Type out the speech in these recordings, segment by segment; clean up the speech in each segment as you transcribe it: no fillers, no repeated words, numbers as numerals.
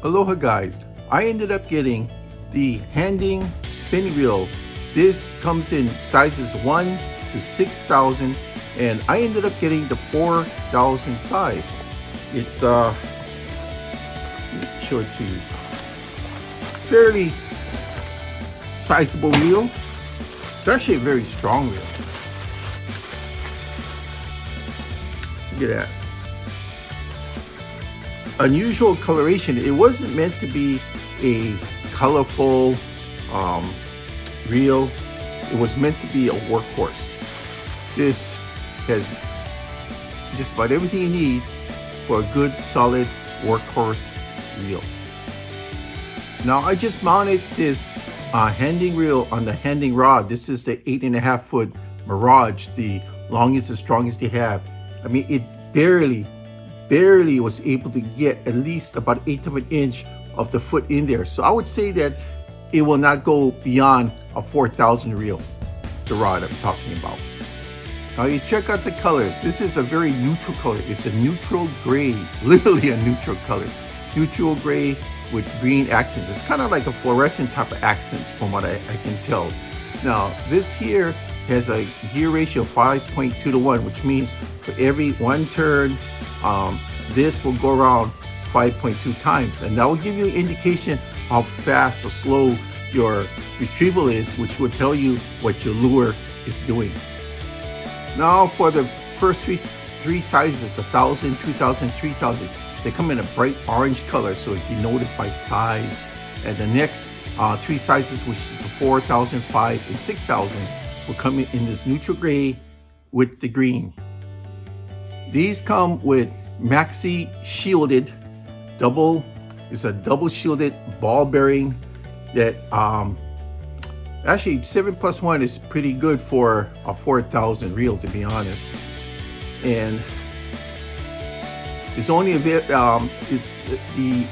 Aloha guys, I ended up getting the handing spinning reel. This comes in sizes 1 to 6,000 and I ended up getting the 4,000 size. It's let me show it to you. Fairly sizable reel. It's actually a very strong reel. Look at that. Unusual coloration. It wasn't meant to be a colorful reel. It was meant to be a workhorse. This has just about everything you need for a good solid workhorse reel. Now I just mounted this handing reel on the handing rod. This is the 8.5 foot Mirage, the longest and strongest they have. I mean, it barely was able to get at least about 1/8 of an inch of the foot in there. So I would say that it will not go beyond a 4,000 reel, the rod I'm talking about. Now you check out the colors. This is a very neutral color. It's a neutral gray, literally a neutral color. Neutral gray with green accents. It's kind of like a fluorescent type of accent from what I can tell. Now this here has a gear ratio of 5.2 to 1, which means for every one turn, this will go around 5.2 times, and that will give you an indication how fast or slow your retrieval is, which will tell you what your lure is doing. Now for the first three sizes, the 1,000, 2,000, 3,000, they come in a bright orange color, so it's denoted by size. And the next three sizes, which is the 4,000, 5,000, and 6,000, will come in this neutral gray with the green. These come with maxi shielded it's a double shielded ball bearing that actually 7+1 is pretty good for a 4,000 reel, to be honest. And it's only available, the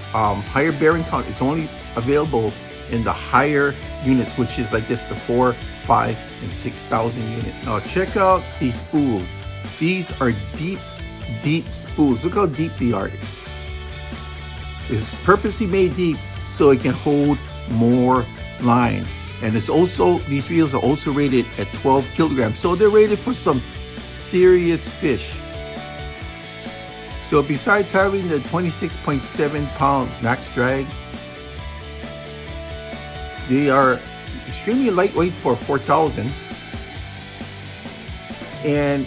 higher bearing count is only available in the higher units, which is like this, the 4, 5, and 6,000 units. Now check out these spools. These are deep spools. Look how deep they are. It's purposely made deep so it can hold more line. And it's also, these reels are also rated at 12 kilograms. So they're rated for some serious fish. So besides having the 26.7 pound max drag, they are extremely lightweight for 4,000. And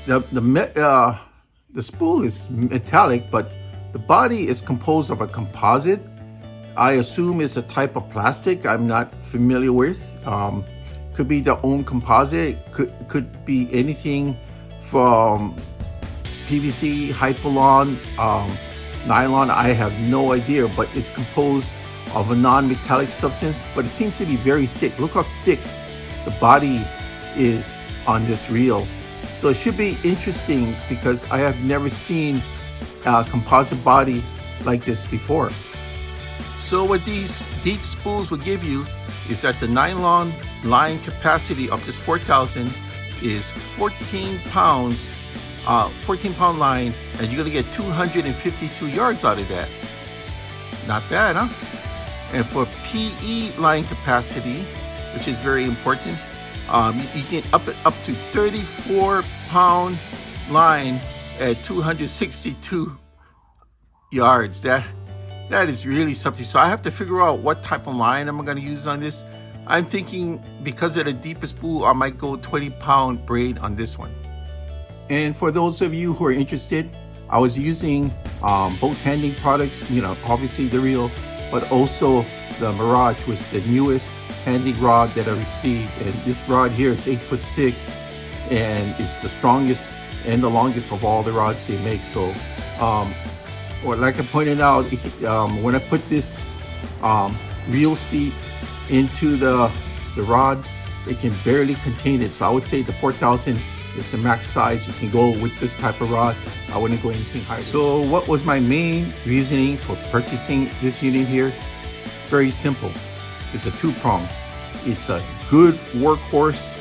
the spool is metallic, but the body is composed of a composite. I assume it's a type of plastic I'm not familiar with. Could be their own composite. Could be anything from PVC, Hypalon, Nylon. I have no idea, but it's composed of a non-metallic substance, but it seems to be very thick. Look how thick the body is on this reel. So it should be interesting because I have never seen a composite body like this before. So what these deep spools will give you is that the nylon line capacity of this 4,000 is 14 pounds, 14-pound line, and you're gonna get 252 yards out of that. Not bad, huh? And for PE line capacity, which is very important, you can up it up to 34-pound line at 262 yards. That is really something. So I have to figure out what type of line I'm going to use on this. I'm thinking because of the deepest spool, I might go 20-pound braid on this one. And for those of you who are interested, I was using both handing products, you know, obviously the reel, but also the Mirage was the newest handing rod that I received. And this rod here is 8'6", and it's the strongest and the longest of all the rods they make. So, or like I pointed out, when I put this reel seat into the rod, it can barely contain it. So I would say the 4,000 is the max size you can go with this type of rod. I wouldn't go anything higher. So what was my main reasoning for purchasing this unit here? Very simple. It's a two-prong. It's a good workhorse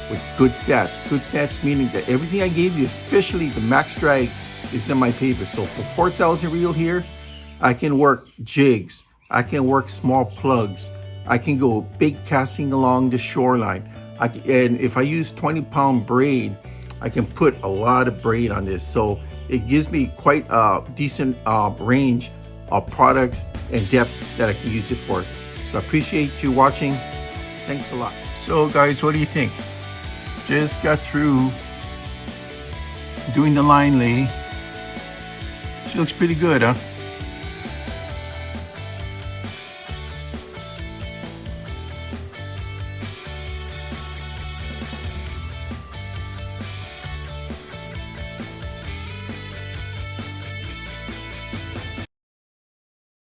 with good stats. Good stats meaning that everything I gave you, especially the max drag, is in my favor. So for 4,000 reel here, I can work jigs. I can work small plugs. I can go big casting along the shoreline. And if I use 20-pound braid, I can put a lot of braid on this. So it gives me quite a decent range of products and depths that I can use it for. So I appreciate you watching. Thanks a lot. So guys, what do you think? Just got through doing the line lay. She looks pretty good, huh?